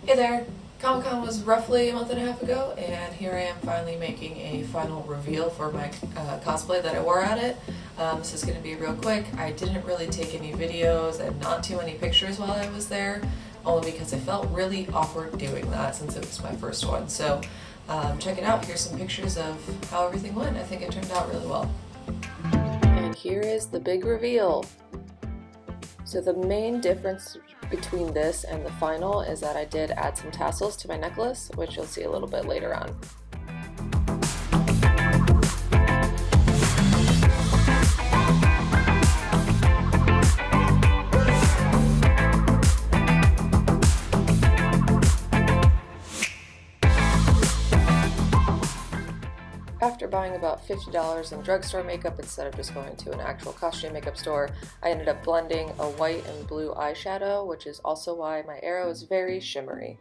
Hey there! Comic-Con was roughly a month and a half ago, and here I am finally making a final reveal for my cosplay that I wore at it. This is going to be real quick. I didn't really take any videos and not too many pictures while I was there, only because I felt really awkward doing that since it was my first one. So check it out. Here's some pictures of how everything went. I think it turned out really well. And here is the big reveal. So the main difference between this and the final is that I did add some tassels to my necklace, which you'll see a little bit later on. After buying about $50 in drugstore makeup instead of just going to an actual costume makeup store, I ended up blending a white and blue eyeshadow, which is also why my arrow is very shimmery.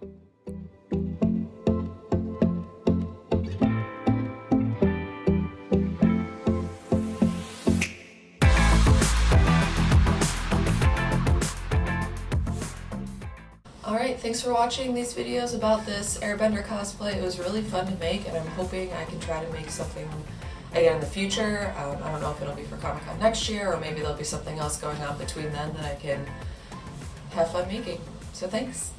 Alright, thanks for watching these videos about this Airbender cosplay. It was really fun to make, and I'm hoping I can try to make something again in the future. I don't know if it'll be for Comic-Con next year, or maybe there'll be something else going on between then that I can have fun making. So thanks!